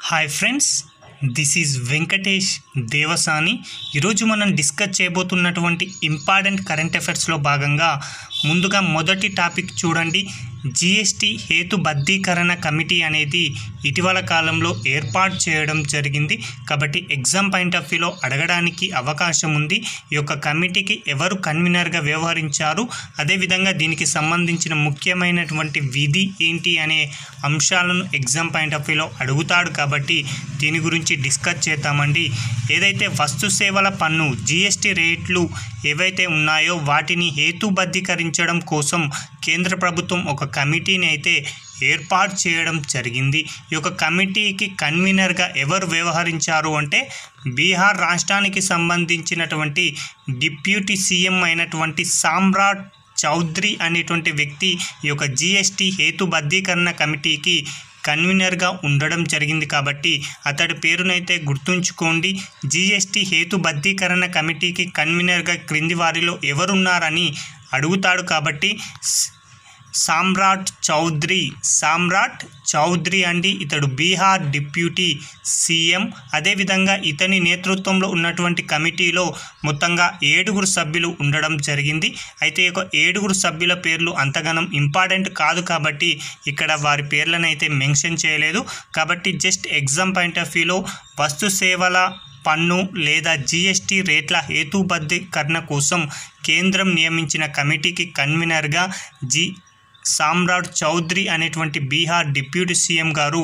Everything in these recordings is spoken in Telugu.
Hi friends, this is Venkatesh Devasani. ఈరోజు మనం డిస్కస్ చేయబోతున్నటువంటి ఇంపార్టెంట్ కరెంట్ అఫైర్స్లో భాగంగా ముందుగా మొదటి టాపిక్ చూడండి. జిఎస్టీ హేతుబద్ధీకరణ కమిటీ అనేది ఇటీవల కాలంలో ఏర్పాటు చేయడం జరిగింది. కాబట్టి ఎగ్జామ్ పాయింట్ ఆఫ్ వ్యూలో అడగడానికి అవకాశం ఉంది. ఈ యొక్క కమిటీకి ఎవరు కన్వీనర్గా వ్యవహరించారు, అదేవిధంగా దీనికి సంబంధించిన ముఖ్యమైనటువంటి విధి ఏంటి అనే అంశాలను ఎగ్జామ్ పాయింట్ ఆఫ్ వ్యూలో అడుగుతాడు. కాబట్టి దీని గురించి డిస్కస్ చేద్దామండి. ఏదైతే వస్తు సేవల పన్ను జిఎస్టీ రేట్లు ఏవైతే ఉన్నాయో వాటిని హేతుబద్ధీకరించడం కోసం కేంద్ర ప్రభుత్వం ఒక కమిటీని అయితే ఏర్పాటు చేయడం జరిగింది. ఈ యొక్క కమిటీకి కన్వీనర్గా ఎవరు వ్యవహరించారు అంటే బీహార్ రాష్ట్రానికి సంబంధించినటువంటి డిప్యూటీ సీఎం అయినటువంటి సామ్రాట్ చౌదరి అనేటువంటి వ్యక్తి ఈ యొక్క జిఎస్టీ హేతుబద్ధీకరణ కమిటీకి కన్వీనర్గా ఉండడం జరిగింది. కాబట్టి అతడి పేరునైతే గుర్తుంచుకోండి. జిఎస్టీ హేతుబద్ధీకరణ కమిటీకి కన్వీనర్గా క్రింది వారిలో ఎవరున్నారని అడుగుతాడు. కాబట్టి సామ్రాట్ చౌదరి అండి, ఇతడు బీహార్ డిప్యూటీ సీఎం. అదేవిధంగా ఇతని నేతృత్వంలో ఉన్నటువంటి కమిటీలో మొత్తంగా 7 సభ్యులు ఉండడం జరిగింది. అయితే ఈ 7 సభ్యుల పేర్లు అంతగానం ఇంపార్టెంట్ కాదు కాబట్టి ఇక్కడ వారి పేర్లను అయితే మెన్షన్ చేయలేదు. కాబట్టి జస్ట్ ఎగ్జామ్ పాయింట్ ఆఫ్ వ్యూలో వస్తు సేవల పన్ను లేదా జిఎస్టీ రేట్ల హేతుబద్ధీకరణ కోసం కేంద్రం నియమించిన కమిటీకి కన్వీనర్గా సామ్రాట్ చౌదరి అనేటువంటి బీహార్ డిప్యూటీ సీఎం గారు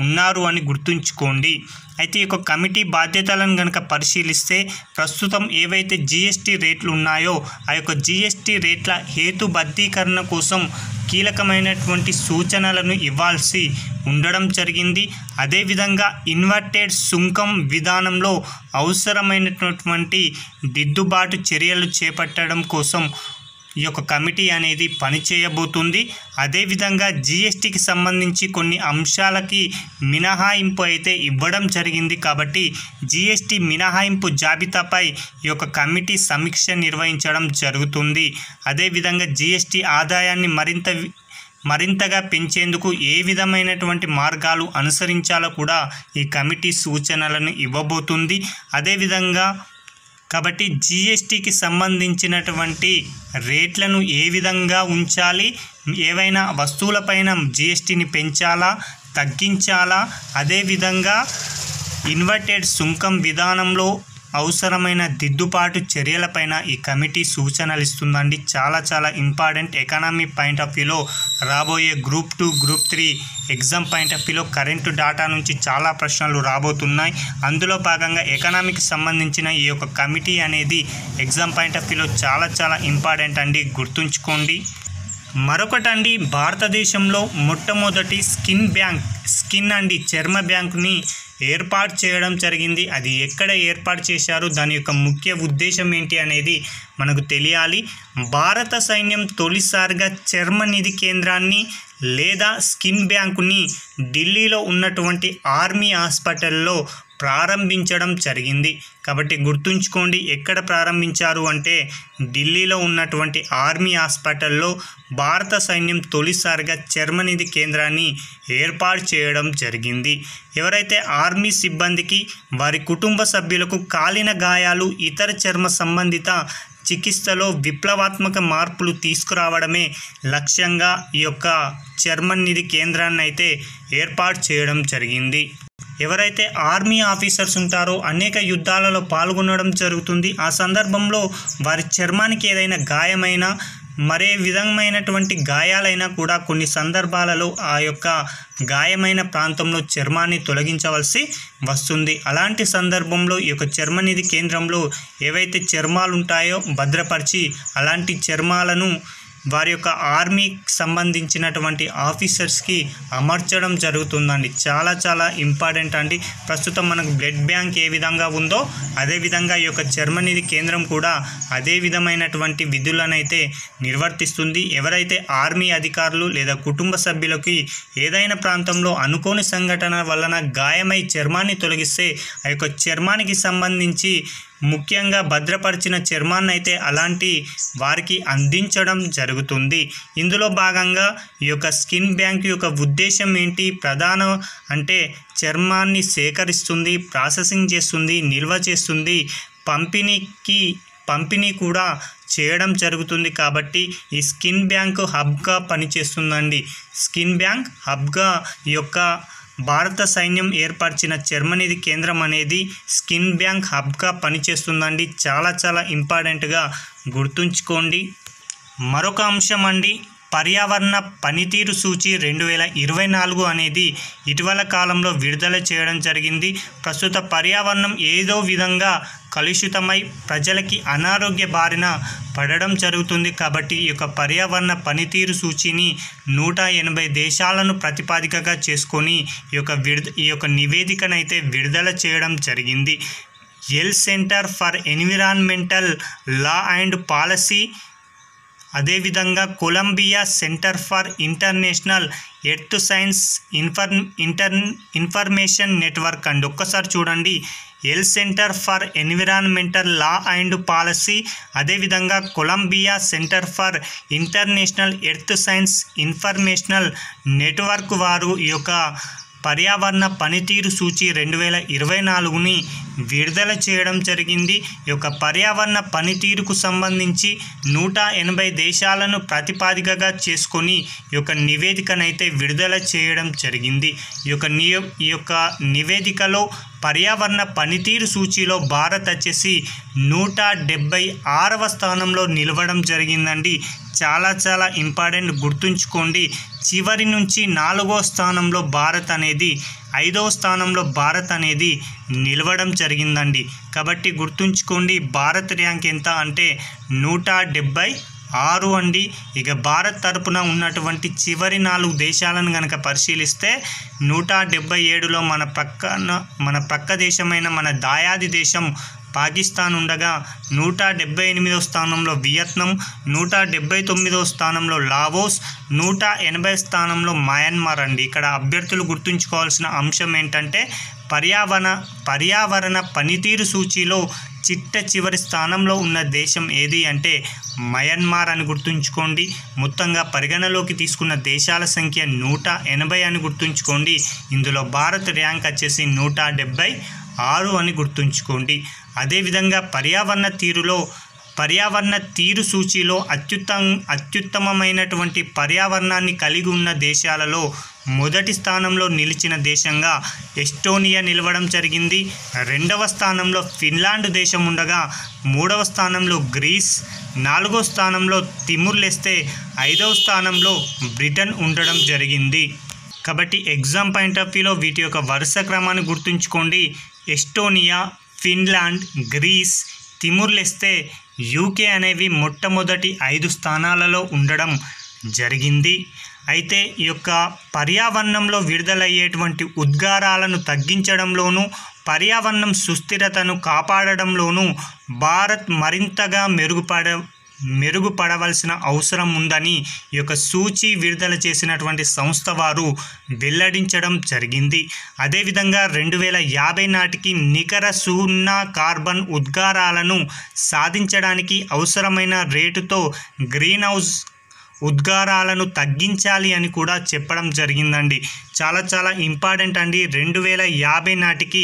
ఉన్నారు అని గుర్తుంచుకోండి. అయితే ఈ యొక్క కమిటీ బాధ్యతలను కనుక పరిశీలిస్తే ప్రస్తుతం ఏవైతే జిఎస్టీ రేట్లు ఉన్నాయో ఆ యొక్క జిఎస్టీ రేట్ల హేతుబద్ధీకరణ కోసం కీలకమైనటువంటి సూచనలను ఇవ్వాల్సి ఉండడం జరిగింది. అదేవిధంగా ఇన్వర్టెడ్ సుంకం విధానంలో అవసరమైనటువంటి దిద్దుబాటు చర్యలు చేపట్టడం కోసం ఈ యొక్క కమిటీ అనేది పనిచేయబోతుంది. అదేవిధంగా జిఎస్టీకి సంబంధించి కొన్ని అంశాలకి మినహాయింపు అయితే ఇవ్వడం జరిగింది. కాబట్టి జిఎస్టీ మినహాయింపు జాబితాపై ఈ యొక్క కమిటీ సమీక్ష నిర్వహించడం జరుగుతుంది. అదేవిధంగా జిఎస్టీ ఆదాయాన్ని మరింతగా పెంచేందుకు ఏ విధమైనటువంటి మార్గాలు అనుసరించాలో కూడా ఈ కమిటీ సూచనలను ఇవ్వబోతుంది. అదేవిధంగా కాబట్టి జిఎస్టీకి సంబంధించినటువంటి రేట్లను ఏ విధంగా ఉంచాలి, ఏవైనా వస్తువులపైన జిఎస్టీని పెంచాలా తగ్గించాలా, అదేవిధంగా ఇన్వర్టెడ్ సుంకం విధానంలో అవసరమైన దిద్దుబాటు చర్యలపైన ఈ కమిటీ సూచనలు ఇస్తుందండి. చాలా ఇంపార్టెంట్. ఎకానమీ పాయింట్ ఆఫ్ వ్యూలో రాబోయే group 2 group 3 exam point of వ్యూలో కరెంటు డాటా నుంచి చాలా ప్రశ్నలు రాబోతున్నాయి. అందులో భాగంగా ఎకనామీకి సంబంధించిన ఈ యొక్క కమిటీ అనేది ఎగ్జామ్ పాయింట్ ఆఫ్ వ్యూలో చాలా ఇంపార్టెంట్ అండి, గుర్తుంచుకోండి. మరొకటండి, భారతదేశంలో మొట్టమొదటి స్కిన్ అండి చర్మ బ్యాంకుని ఏర్పాటు చేయడం జరిగింది. అది ఎక్కడ ఏర్పాటు చేశారు, దాని యొక్క ముఖ్య ఉద్దేశం ఏంటి అనేది మనకు తెలియాలి. భారత సైన్యం తొలిసారిగా చర్మ నిధి కేంద్రాన్ని లేదా స్కిన్ బ్యాంకుని ఢిల్లీలో ఉన్నటువంటి ఆర్మీ హాస్పిటల్లో ప్రారంభించడం జరిగింది. కాబట్టి గుర్తుంచుకోండి, ఎక్కడ ప్రారంభించారు అంటే ఢిల్లీలో ఉన్నటువంటి ఆర్మీ హాస్పిటల్లో భారత సైన్యం తొలిసారిగా చర్మనిధి కేంద్రాన్ని ఏర్పాటు చేయడం జరిగింది. ఎవరైతే ఆర్మీ సిబ్బందికి వారి కుటుంబ సభ్యులకు కాలిన గాయాలు ఇతర చర్మ సంబంధిత చికిత్సలో విప్లవాత్మక మార్పులు తీసుకురావడమే లక్ష్యంగా ఈ యొక్క చర్మనిధి కేంద్రాన్ని అయితే ఏర్పాటు చేయడం జరిగింది. ఎవరైతే ఆర్మీ ఆఫీసర్స్ ఉంటారో అనేక యుద్ధాలలో పాల్గొనడం జరుగుతుంది. ఆ సందర్భంలో వారి చర్మానికి ఏదైనా గాయమైనా మరే విధమైనటువంటి గాయాలైనా కూడా కొన్ని సందర్భాలలో ఆ యొక్క గాయమైన ప్రాంతంలో చర్మాన్ని తొలగించవలసి వస్తుంది. అలాంటి సందర్భంలో ఈ యొక్క చర్మనిధి కేంద్రంలో ఏవైతే చర్మాలు ఉంటాయో భద్రపరిచి అలాంటి చర్మాలను వారి యొక్క ఆర్మీకి సంబంధించినటువంటి ఆఫీసర్స్కి అమర్చడం జరుగుతుందండి. చాలా ఇంపార్టెంట్ అండి. ప్రస్తుతం మనకు బ్లడ్ బ్యాంక్ ఏ విధంగా ఉందో అదేవిధంగా ఈ యొక్క చర్మనిధి కేంద్రం కూడా అదే విధమైనటువంటి విధులను అయితే నిర్వర్తిస్తుంది. ఎవరైతే ఆర్మీ అధికారులు లేదా కుటుంబ సభ్యులకి ఏదైనా ప్రాంతంలో అనుకోని సంఘటన వలన గాయమై చర్మాన్ని తొలగిస్తే ఆ యొక్క చర్మానికి సంబంధించి ముఖ్యంగా భద్రపరిచిన చర్మాన్ని అయితే అలాంటి వారికి అందించడం జరుగుతుంది. ఇందులో భాగంగా ఈ యొక్క స్కిన్ బ్యాంక్ యొక్క ఉద్దేశం ఏంటి? ప్రధాన అంటే చర్మాన్ని సేకరిస్తుంది, ప్రాసెసింగ్ చేస్తుంది, నిల్వ చేస్తుంది, పంపిణీ కూడా చేయడం జరుగుతుంది. కాబట్టి ఈ స్కిన్ బ్యాంక్ హబ్గా పనిచేస్తుందండి. స్కిన్ బ్యాంక్ హబ్గా ఈ యొక్క భారత సైన్యం ఏర్పరిచిన చర్మనిధి కేంద్రం అనేది స్కిన్ బ్యాంక్ హబ్గా పనిచేస్తుందండి. చాలా ఇంపార్టెంట్గా గుర్తుంచుకోండి. మరొక అంశం అండి, పర్యావరణ పనితీరు సూచి 2024 అనేది ఇటీవల కాలంలో విడుదల చేయడం జరిగింది. ప్రస్తుత పర్యావరణం ఏదో విధంగా కలుషితమై ప్రజలకి అనారోగ్య బారిన పడడం జరుగుతుంది. కాబట్టి ఈ యొక్క పర్యావరణ పనితీరు సూచిని 180 దేశాలను ప్రతిపాదికగా చేసుకొని ఈ యొక్క నివేదికను అయితే విడుదల చేయడం జరిగింది. Yale centre for environmental law and policy, అదేవిధంగా Columbia centre for international earth science information network అండి. ఒక్కసారి చూడండి, Yale centre for environmental law and policy, అదేవిధంగా Columbia centre for international earth science informational network వారు ఈ యొక్క పర్యావరణ పనితీరు సూచి 2024ని విడుదల చేయడం జరిగింది. ఈ యొక్క పర్యావరణ పనితీరుకు సంబంధించి 180 దేశాలను ప్రతిపాదికగా చేసుకొని ఈ యొక్క నివేదికనైతే విడుదల చేయడం జరిగింది. ఈ యొక్క నివేదికలో పర్యావరణ పనితీరు సూచీలో భారత్ వచ్చేసి 176వ స్థానంలో నిలవడం జరిగిందండి. చాలా ఇంపార్టెంట్, గుర్తుంచుకోండి. చివరి నుంచి 4వ స్థానంలో భారత్ అనేది, 5వ స్థానంలో భారత్ అనేది నిలవడం జరిగిందండి. కాబట్టి గుర్తుంచుకోండి, భారత్ ర్యాంక్ ఎంత అంటే 176 అండి. ఇక భారత్ తరపున ఉన్నటువంటి చివరి 4 దేశాలను కనుక పరిశీలిస్తే 177లో మన ప్రక్క దేశమైన మన దాయాది దేశం పాకిస్తాన్ ఉండగా 178వ స్థానంలో వియత్నాం, 179వ స్థానంలో లావోస్, 180 స్థానంలో మయన్మార్ అండి. ఇక్కడ అభ్యర్థులు గుర్తుంచుకోవాల్సిన అంశం ఏంటంటే పర్యావరణ పనితీరు సూచీలో చివరి స్థానంలో ఉన్న దేశం ఏది అంటే మయన్మార్ అని గుర్తుంచుకోండి. మొత్తంగా పరిగణలోకి తీసుకున్న దేశాల సంఖ్య 180 అని గుర్తుంచుకోండి. ఇందులో భారత్ ర్యాంక్ వచ్చేసి 176 అని గుర్తుంచుకోండి. అదేవిధంగా పర్యావరణ తీరు సూచీలో అత్యుత్తమమైనటువంటి పర్యావరణాన్ని కలిగి ఉన్న దేశాలలో మొదటి స్థానంలో నిలిచిన దేశంగా ఎస్టోనియా నిలవడం జరిగింది. 2వ స్థానంలో ఫిన్లాండ్ దేశం ఉండగా 3వ స్థానంలో గ్రీస్, 4వ స్థానంలో తిమోర్ లెస్తే, 5వ స్థానంలో బ్రిటన్ ఉండడం జరిగింది. కాబట్టి ఎగ్జామ్ పాయింట్ ఆఫ్ వ్యూలో వీటి యొక్క వరుస క్రమాన్ని గుర్తుంచుకోండి. Estonia, Finland, Greece, Timor Leste, UK అనేవి మొట్టమొదటి 5 స్థానాలలో ఉండడం జరిగింది. అయితే ఈ యొక్క పర్యావరణంలో విడుదలయ్యేటువంటి ఉద్గారాలను తగ్గించడంలోనూ పర్యావరణం సుస్థిరతను కాపాడడంలోనూ భారత్ మరింతగా మెరుగుపడవలసిన అవసరం ఉందని ఈ యొక్క సూచి విడుదల చేసినటువంటి సంస్థ వారు వెల్లడించడం జరిగింది. అదేవిధంగా 2050 నాటికి నికర సున్నా కార్బన్ ఉద్గారాలను సాధించడానికి అవసరమైన రేటుతో గ్రీన్ హౌస్ ఉద్గారాలను తగ్గించాలి అని కూడా చెప్పడం జరిగిందండి. చాలా ఇంపార్టెంట్ అండి. 2050 నాటికి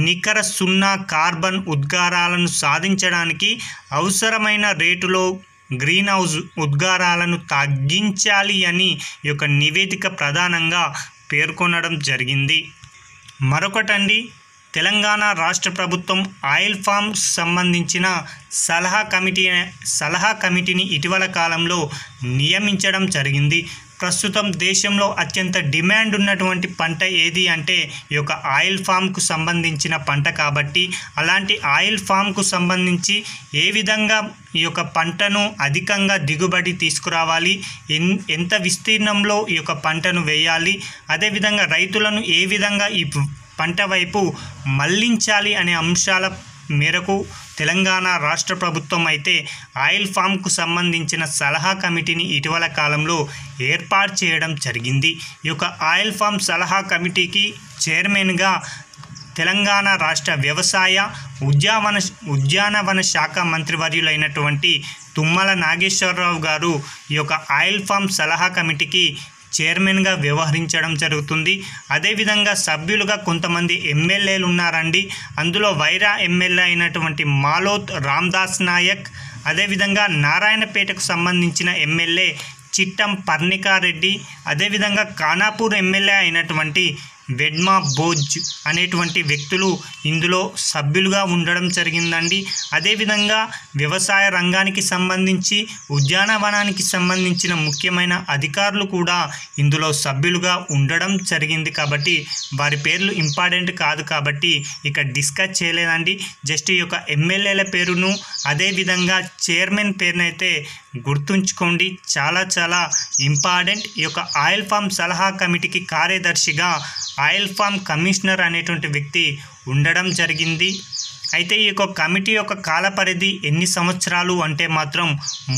నికర సున్నా కార్బన్ ఉద్గారాలను సాధించడానికి అవసరమైన రేటులో గ్రీన్ హౌస్ ఉద్గారాలను తగ్గించాలి అని ఈ యొక్క నివేదిక ప్రధానంగా పేర్కొనడం జరిగింది. మరొకటండి, తెలంగాణ రాష్ట్ర ప్రభుత్వం ఆయిల్ ఫామ్స్ సంబంధించిన సలహా కమిటీని ఇటీవల కాలంలో నియమించడం జరిగింది. ప్రస్తుతం దేశంలో అత్యంత డిమాండ్ ఉన్నటువంటి పంట ఏది అంటే ఈ యొక్క ఆయిల్ ఫామ్కు సంబంధించిన పంట. కాబట్టి అలాంటి ఆయిల్ ఫామ్కు సంబంధించి ఏ విధంగా ఈ యొక్క పంటను అధికంగా దిగుబడి తీసుకురావాలి, ఎంత విస్తీర్ణంలో ఈ యొక్క పంటను వేయాలి, అదేవిధంగా రైతులను ఏ విధంగా ఈ పంట వైపు మళ్లించాలి అనే అంశాల మేరకు తెలంగాణ రాష్ట్ర ప్రభుత్వం అయితే ఆయిల్ ఫామ్కు సంబంధించిన సలహా కమిటీని ఇటీవల కాలంలో ఏర్పాటు చేయడం జరిగింది. ఈ యొక్క ఆయిల్ ఫామ్ సలహా కమిటీకి చైర్మన్గా తెలంగాణ రాష్ట్ర వ్యవసాయ ఉద్యానవన శాఖ మంత్రివర్యులైనటువంటి తుమ్మల నాగేశ్వరరావు గారు ఈ యొక్క ఆయిల్ ఫామ్ సలహా కమిటీకి చైర్మన్గా వ్యవహరించడం జరుగుతుంది. అదేవిధంగా సభ్యులుగా కొంతమంది ఎమ్మెల్యేలు ఉన్నారండి. అందులో వైరా ఎమ్మెల్యే అయినటువంటి మాలోత్ రామ్దాస్ నాయక్, అదేవిధంగా నారాయణపేటకు సంబంధించిన ఎమ్మెల్యే చిట్టం పర్ణికారెడ్డి, అదేవిధంగా ఖానాపూర్ ఎమ్మెల్యే అయినటువంటి వెడ్మా బోజ్ అనేటువంటి వ్యక్తులు ఇందులో సభ్యులుగా ఉండడం జరిగిందండి. అదేవిధంగా వ్యవసాయ రంగానికి సంబంధించి ఉద్యానవనానికి సంబంధించిన ముఖ్యమైన అధికారులు కూడా ఇందులో సభ్యులుగా ఉండడం జరిగింది. కాబట్టి వారి పేర్లు ఇంపార్టెంట్ కాదు కాబట్టి ఇక డిస్కస్ చేయలేదండి. జస్ట్ ఈ యొక్క ఎమ్మెల్యేల పేరును అదేవిధంగా చైర్మన్ పేరునైతే గుర్తుంచుకోండి, చాలా చాలా ఇంపార్టెంట్. ఈ యొక్క ఆయిల్ ఫామ్ సలహా కమిటీకి కార్యదర్శిగా ఆయిల్ ఫామ్ కమిషనర్ అనేటువంటి వ్యక్తి ఉండడం జరిగింది. అయితే ఈ యొక్క కమిటీ యొక్క కాల పరిధి ఎన్ని సంవత్సరాలు అంటే మాత్రం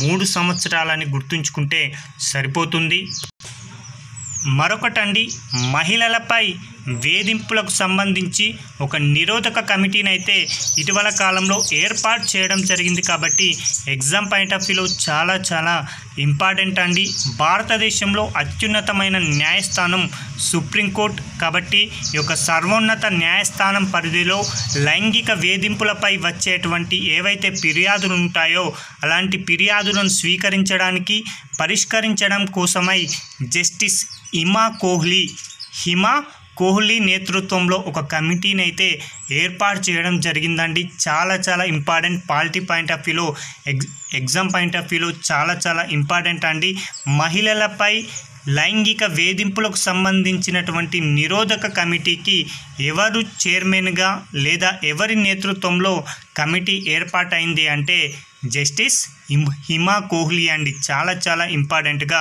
3 సంవత్సరాలని గుర్తుంచుకుంటే సరిపోతుంది. మరొకటండి, మహిళలపై వేధింపులకు సంబంధించి ఒక నిరోధక కమిటీని అయితే ఇటీవల కాలంలో ఏర్పాటు చేయడం జరిగింది. కాబట్టి ఎగ్జామ్ పాయింట్ ఆఫ్ వ్యూలో చాలా చాలా ఇంపార్టెంట్ అండి. భారతదేశంలో అత్యున్నతమైన న్యాయస్థానం సుప్రీంకోర్టు. కాబట్టి ఈ యొక్క సర్వోన్నత న్యాయస్థానం పరిధిలో లైంగిక వేధింపులపై వచ్చేటువంటి ఏవైతే ఫిర్యాదులు ఉంటాయో అలాంటి ఫిర్యాదులను స్వీకరించడానికి పరిష్కరించడం కోసమై జస్టిస్ హిమా కోహ్లీ నేతృత్వంలో ఒక కమిటీని అయితే ఏర్పాటు చేయడం జరిగిందండి. చాలా చాలా ఇంపార్టెంట్. పాలిటీ పాయింట్ ఆఫ్ వ్యూలో ఎగ్జామ్ పాయింట్ ఆఫ్ వ్యూలో చాలా చాలా ఇంపార్టెంట్ అండి. మహిళలపై లైంగిక వేధింపులకు సంబంధించినటువంటి నిరోధక కమిటీకి ఎవరు చైర్మన్గా లేదా ఎవరి నేతృత్వంలో కమిటీ ఏర్పాటైంది అంటే జస్టిస్ హిమా కోహ్లీ అండి. చాలా చాలా ఇంపార్టెంట్గా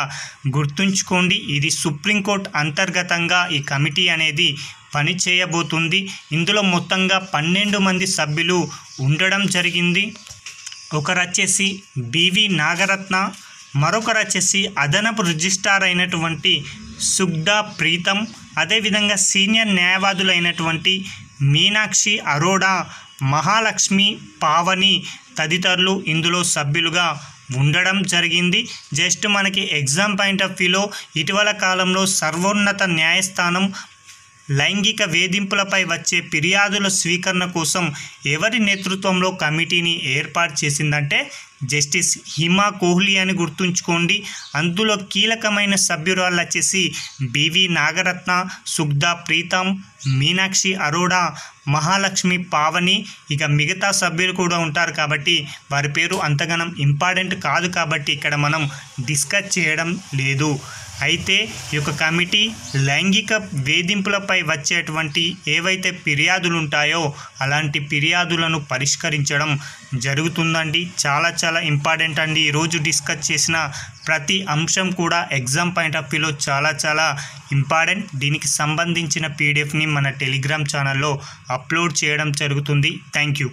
గుర్తుంచుకోండి. ఇది సుప్రీంకోర్టు అంతర్గతంగా ఈ కమిటీ అనేది పని చేయబోతుంది. ఇందులో మొత్తంగా 12 మంది సభ్యులు ఉండడం జరిగింది. ఒకరు వచ్చేసి బివి నాగరత్న, మరొకరు వచ్చేసి అదనపు రిజిస్ట్రార్ అయినటువంటి సుగ్దా ప్రీతం, అదేవిధంగా సీనియర్ న్యాయవాదులైనటువంటి మీనాక్షి అరోడా, మహాలక్ష్మి పావని తదితరులు ఇందులో సభ్యులుగా ఉండడం జరిగింది. జస్ట్ మనకి ఎగ్జామ్ పాయింట్ ఆఫ్ వ్యూలో ఇటీవల కాలంలో సర్వోన్నత న్యాయస్థానం లైంగిక వేధింపులపై వచ్చే ఫిర్యాదుల స్వీకరణ కోసం ఎవరి నేతృత్వంలో కమిటీని ఏర్పాటు చేసిందంటే జస్టిస్ హిమా కోహ్లీ అని గుర్తుంచుకోండి. అందులో కీలకమైన సభ్యురాలు వచ్చేసి బివి నాగరత్న, సుగ్దా ప్రీతం, మీనాక్షి అరోడా, మహాలక్ష్మి పావని. ఇక మిగతా సభ్యులు కూడా ఉంటారు కాబట్టి వారి పేరు అంతగానం ఇంపార్టెంట్ కాదు కాబట్టి ఇక్కడ మనం డిస్కస్ చేయడం లేదు. అయితే ఈ యొక్క కమిటీ లైంగిక వేధింపులపై వచ్చేటువంటి ఏవైతే ఫిర్యాదులు ఉంటాయో అలాంటి ఫిర్యాదులను పరిష్కరించడం జరుగుతుందండి. చాలా చాలా ఇంపార్టెంట్ అండి. ఈరోజు డిస్కస్ చేసిన ప్రతి అంశం కూడా ఎగ్జామ్ పాయింట్ ఆఫ్ వ్యూలో చాలా చాలా ఇంపార్టెంట్. దీనికి సంబంధించిన పీడిఎఫ్ని మన టెలిగ్రామ్ ఛానల్లో అప్లోడ్ చేయడం జరుగుతుంది. Thank you.